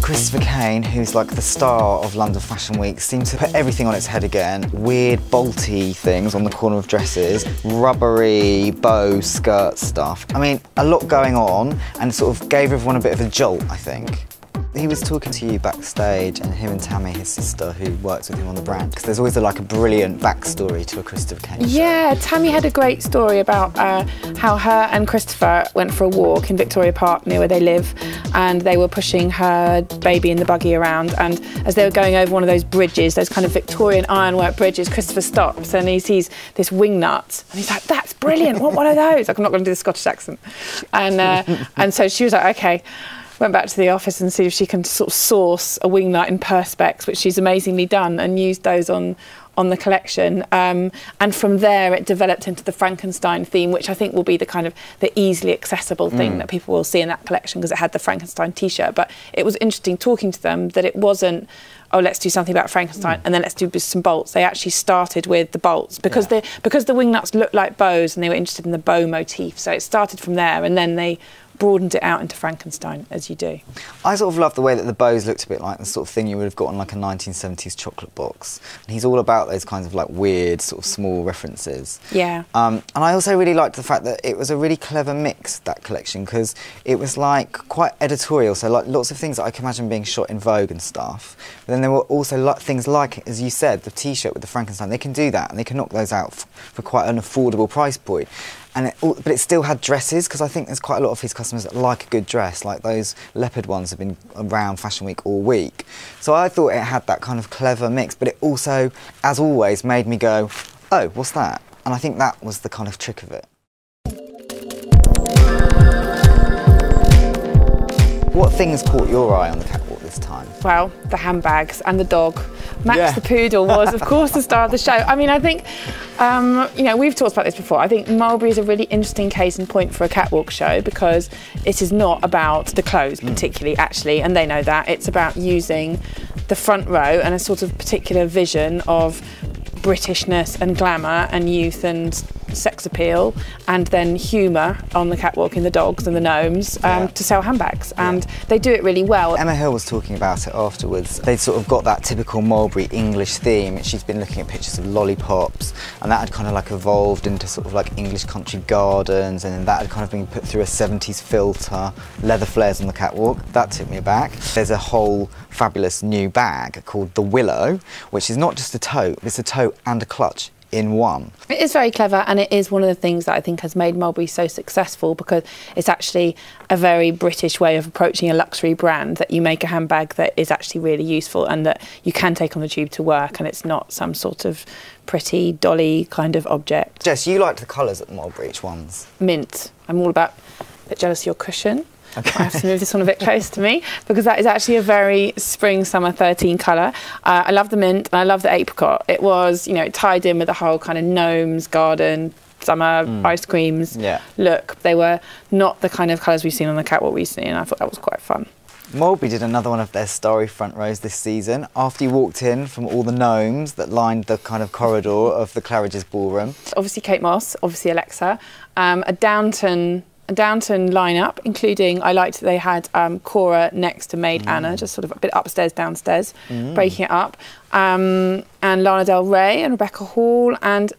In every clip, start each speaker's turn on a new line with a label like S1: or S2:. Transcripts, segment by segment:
S1: Christopher Kane, who's like the star of London Fashion Week, seemed to put everything on its head again. Weird bolty things on the corner of dresses, rubbery bow skirt stuff. I mean, a lot going on, and sort of gave everyone a bit of a jolt, I think. He was talking to you backstage, and him and Tammy, his sister, who works with him on the brand, because there's always like a brilliant backstory to a Christopher Kane show.
S2: Yeah, Tammy had a great story about how her and Christopher went for a walk in Victoria Park, near where they live, and they were pushing her baby in the buggy around, and as they were going over one of those bridges, those kind of Victorian ironwork bridges, Christopher stops and he sees this wingnut, and he's like, "That's brilliant, what are those?" Like, I'm not going to do the Scottish accent. And so she was like, "Okay." Went back to the office and see if she can sort of source a wingnut in perspex, which she's amazingly done, and used those on the collection. And from there it developed into the Frankenstein theme, which I think will be the kind of the easily accessible thing that people will see in that collection, because it had the Frankenstein t-shirt. But it was interesting talking to them that it wasn't, oh, let's do something about Frankenstein and then let's do some bolts. They actually started with the bolts because the wingnuts looked like bows and they were interested in the bow motif. So it started from there, and then they broadened it out into Frankenstein, as you do.
S1: I sort of love the way that the bows looked a bit like the sort of thing you would have got on like a 1970s chocolate box. And he's all about those kinds of like weird sort of small references.
S2: Yeah.
S1: And I also really liked the fact that it was a really clever mix, that collection, because it was like quite editorial, so like lots of things that I can imagine being shot in Vogue and stuff. But then there were also things like, as you said, the t-shirt with the Frankenstein. They can do that, and they can knock those out for quite an affordable price point. But it still had dresses, because I think there's quite a lot of his customers that like a good dress, like those leopard ones have been around Fashion Week all week. So I thought it had that kind of clever mix, but it also, as always, made me go, oh, what's that? And I think that was the kind of trick of it. What things caught your eye on the catwalk this time?
S2: Well, the handbags and the dog. Max the poodle was, of course, the star of the show. I mean, I think, you know, we've talked about this before. I think Mulberry is a really interesting case in point for a catwalk show, because it is not about the clothes particularly, actually, and they know that. It's about using the front row and a sort of particular vision of Britishness and glamour and youth and sex appeal, and then humour on the catwalk in the dogs and the gnomes to sell handbags, and they do it really well.
S1: Emma Hill was talking about it afterwards. They'd sort of got that typical Mulberry English theme. She's been looking at pictures of lollipops, and that had kind of like evolved into sort of like English country gardens, and then that had kind of been put through a 70s filter, leather flares on the catwalk. That took me aback. There's a whole fabulous new bag called the Willow, which is not just a tote, it's a tote and a clutch in one.
S2: It is very clever, and it is one of the things that I think has made Mulberry so successful, because it's actually a very British way of approaching a luxury brand, that you make a handbag that is actually really useful and that you can take on the tube to work, and it's not some sort of pretty dolly kind of object.
S1: Jess, you liked the colours at the Mulberry, which ones?
S2: Mint. I'm all about a bit jealous of your cushion. Okay. I have to move this one a bit close to me, because that is actually a very spring-summer 13 colour. I love the mint and I love the apricot. It was, you know, tied in with the whole kind of gnomes, garden, summer ice creams look. They were not the kind of colours we've seen on the catwalk recently, and I thought that was quite fun.
S1: Mulberry did another one of their starry front rows this season, after you walked in from all the gnomes that lined the kind of corridor of the Claridge's ballroom.
S2: Obviously Kate Moss, obviously Alexa, a Downton lineup, including, I liked that they had Cora next to Maid Anna, just sort of a bit upstairs, downstairs, breaking it up. And Lana Del Rey and Rebecca Hall, and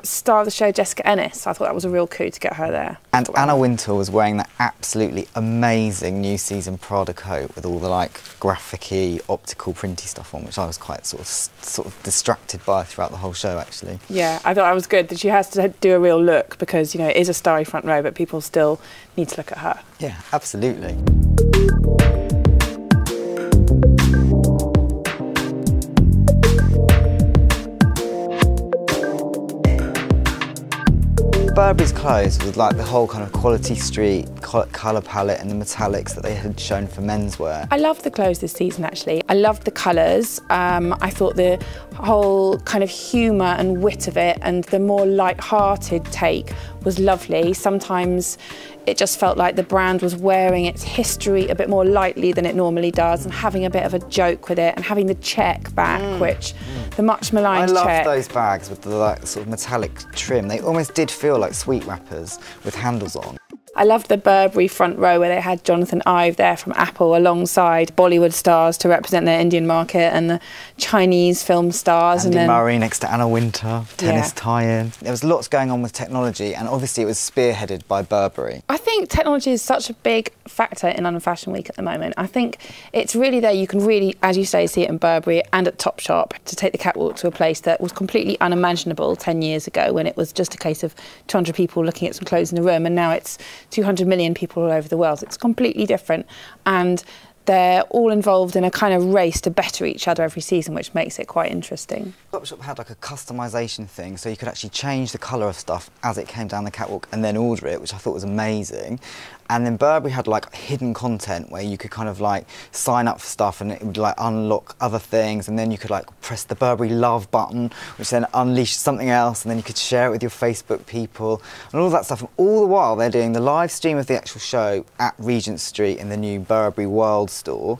S2: star of the show Jessica Ennis. I thought that was a real coup to get her there.
S1: And Anna Wintour was wearing that absolutely amazing new season Prada coat with all the like graphic-y, optical, printy stuff on, which I was quite sort of distracted by throughout the whole show, actually.
S2: Yeah, I thought that was good, that she has to do a real look, because, you know, it is a starry front row, but people still need to look at her.
S1: Yeah, absolutely. Burberry's clothes with like the whole kind of quality street colour palette and the metallics that they had shown for menswear.
S2: I loved the clothes this season, actually. I loved the colours. I thought the whole kind of humour and wit of it, and the more light-hearted take was lovely. Sometimes it just felt like the brand was wearing its history a bit more lightly than it normally does, and having a bit of a joke with it, and having the check back, which the much maligned check.
S1: I love those bags with the like, sort of metallic trim. They almost did feel like sweet wrappers with handles on.
S2: I loved the Burberry front row where they had Jonathan Ive there from Apple alongside Bollywood stars to represent their Indian market, and the Chinese film stars.
S1: Andy
S2: and then
S1: Murray next to Anna Wintour, tennis tie-in. There was lots going on with technology, and obviously it was spearheaded by Burberry.
S2: I think technology is such a big factor in London Fashion Week at the moment. I think it's really there. You can really, as you say, see it in Burberry and at Topshop, to take the catwalk to a place that was completely unimaginable 10 years ago, when it was just a case of 200 people looking at some clothes in a room, and now it's 200 million people all over the world. It's completely different, and they're all involved in a kind of race to better each other every season, which makes it quite interesting.
S1: Topshop had like a customisation thing, so you could actually change the colour of stuff as it came down the catwalk and then order it, which I thought was amazing. And then Burberry had like hidden content where you could kind of like sign up for stuff and it would like unlock other things, and then you could like press the Burberry love button, which then unleashed something else, and then you could share it with your Facebook people and all that stuff. And all the while they're doing the live stream of the actual show at Regent Street in the new Burberry World store.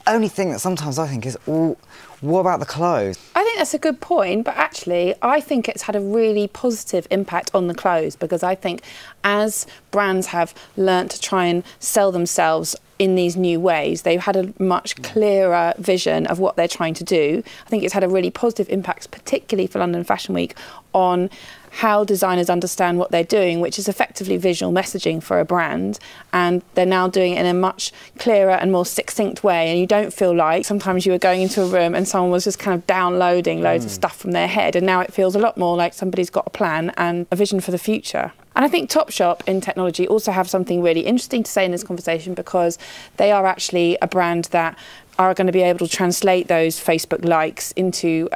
S1: The only thing that sometimes I think is, what about the clothes?
S2: I think that's a good point, but actually I think it's had a really positive impact on the clothes, because I think as brands have learnt to try and sell themselves in these new ways, they've had a much clearer vision of what they're trying to do. I think it's had a really positive impact, particularly for London Fashion Week, on how designers understand what they're doing, which is effectively visual messaging for a brand, and they're now doing it in a much clearer and more succinct way, and you don't feel like sometimes you were going into a room and someone was just kind of downloading loads of stuff from their head, and now it feels a lot more like somebody's got a plan and a vision for the future. And I think Topshop in technology also have something really interesting to say in this conversation, because they are actually a brand that are going to be able to translate those Facebook likes into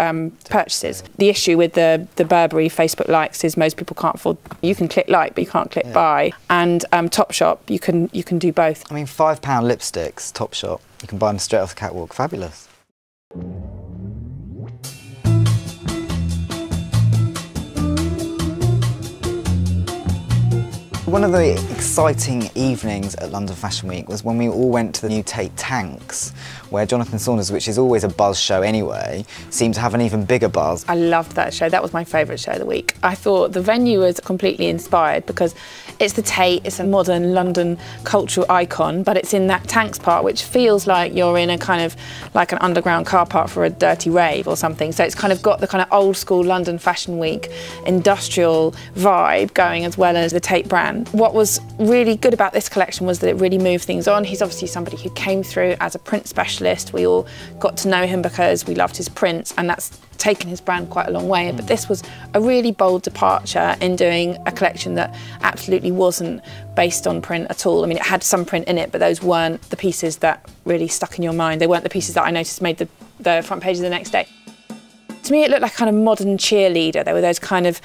S2: purchases. The issue with the Burberry Facebook likes is most people can't afford. You can click like, but you can't click buy. And Topshop, you can do both.
S1: I mean, £5 lipsticks, Topshop. You can buy them straight off the catwalk. Fabulous. One of the exciting evenings at London Fashion Week was when we all went to the new Tate Tanks, where Jonathan Saunders, which is always a buzz show anyway, seemed to have an even bigger buzz.
S2: I loved that show. That was my favourite show of the week. I thought the venue was completely inspired, because it's the Tate, it's a modern London cultural icon, but it's in that Tanks part, which feels like you're in a kind of like an underground car park for a dirty rave or something. So it's kind of got the kind of old school London Fashion Week industrial vibe going, as well as the Tate brand. What was really good about this collection was that it really moved things on. He's obviously somebody who came through as a print specialist. We all got to know him because we loved his prints, and that's taken his brand quite a long way. But this was a really bold departure in doing a collection that absolutely wasn't based on print at all. I mean, it had some print in it, but those weren't the pieces that really stuck in your mind. They weren't the pieces that I noticed made the front page of the next day. To me, it looked like a kind of modern cheerleader. There were those kind of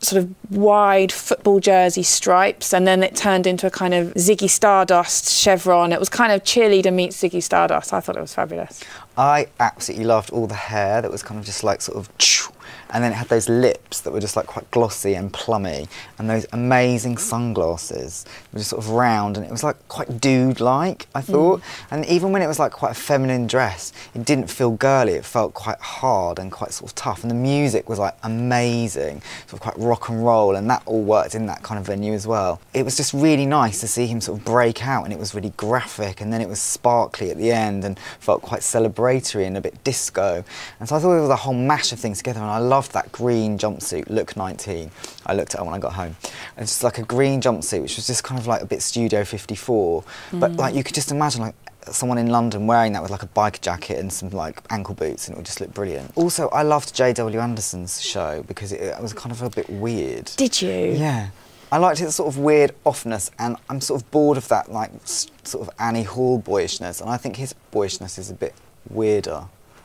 S2: sort of wide football jersey stripes, and then it turned into a kind of Ziggy Stardust chevron. It was kind of cheerleader meets Ziggy Stardust. I thought it was fabulous.
S1: I absolutely loved all the hair that was kind of just like sort of choo, and then it had those lips that were just like quite glossy and plummy, and those amazing sunglasses were just sort of round, and it was like quite dude-like, I thought. And even when it was like quite a feminine dress, it didn't feel girly, it felt quite hard and quite sort of tough, and the music was like amazing, sort of quite rock and roll, and that all worked in that kind of venue as well. It was just really nice to see him sort of break out, and it was really graphic, and then it was sparkly at the end and felt quite celebratory and a bit disco. And so I thought it was a whole mash of things together, and I loved that green jumpsuit, look 19. I looked at it when I got home. It's just like a green jumpsuit, which was just kind of like a bit Studio 54, but like you could just imagine like someone in London wearing that with like a biker jacket and some like ankle boots, and it would just look brilliant. Also, I loved J.W. Anderson's show because it was kind of a bit weird.
S2: Did you?
S1: Yeah. I liked its sort of weird offness, and I'm sort of bored of that like sort of Annie Hall boyishness, and I think his boyishness is a bit weirder.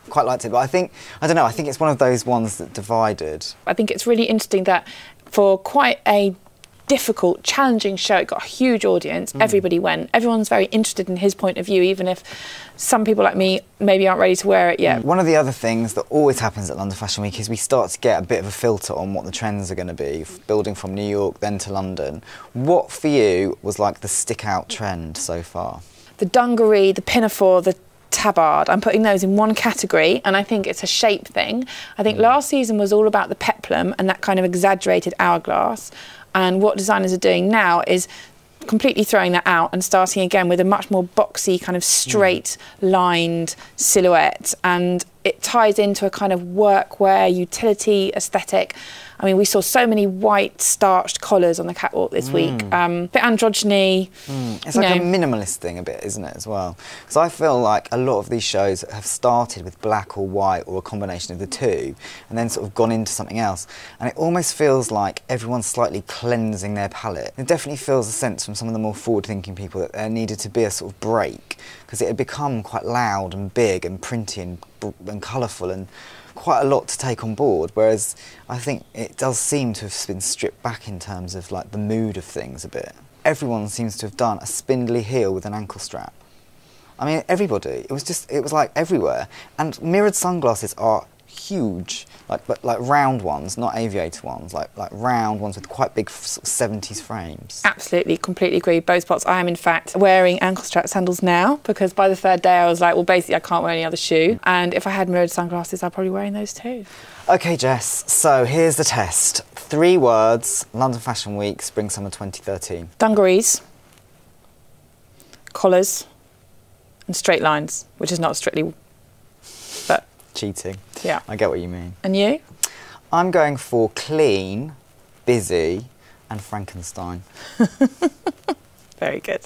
S1: Quite liked it, but I don't know, I think it's one of those ones that divided.
S2: I think it's really interesting that for quite a difficult, challenging show. It got a huge audience. Everybody went. Everyone's very interested in his point of view, even if some people like me maybe aren't ready to wear it yet.
S1: One of the other things that always happens at London Fashion Week is we start to get a bit of a filter on what the trends are going to be, building from New York then to London. What for you was like the stick-out trend so far?
S2: The dungaree, the pinafore, the tabard, I'm putting those in one category, and I think it's a shape thing. I think last season was all about the peplum and that kind of exaggerated hourglass, and what designers are doing now is completely throwing that out and starting again with a much more boxy, kind of straight lined silhouette, and it ties into a kind of workwear, utility aesthetic. I mean, we saw so many white starched collars on the catwalk this week. Bit androgyny.
S1: It's like a minimalist thing a bit, isn't it, as well? Because I feel like a lot of these shows have started with black or white or a combination of the two and then sort of gone into something else. And it almost feels like everyone's slightly cleansing their palette. It definitely feels a sense from some of the more forward-thinking people that there needed to be a sort of break because it had become quite loud and big and printy and colourful and quite a lot to take on board, whereas I think it does seem to have been stripped back in terms of like the mood of things a bit. Everyone seems to have done a spindly heel with an ankle strap. I mean, everybody. It was like everywhere. And mirrored sunglasses are huge, but round ones, not aviator ones, like round ones with quite big 70s frames.
S2: Absolutely, completely agree. Both spots. I am in fact wearing ankle strap sandals now because by the third day I was like, well, basically I can't wear any other shoe. And if I had mirrored sunglasses, I'd probably be wearing those too.
S1: Okay, Jess. So here's the test. 3 words. London Fashion Week, Spring Summer 2013.
S2: Dungarees, collars, and straight lines, which is not strictly, but
S1: cheating.
S2: Yeah.
S1: I get what you mean.
S2: And you?
S1: I'm going for clean, busy, and Frankenstein.
S2: Very good.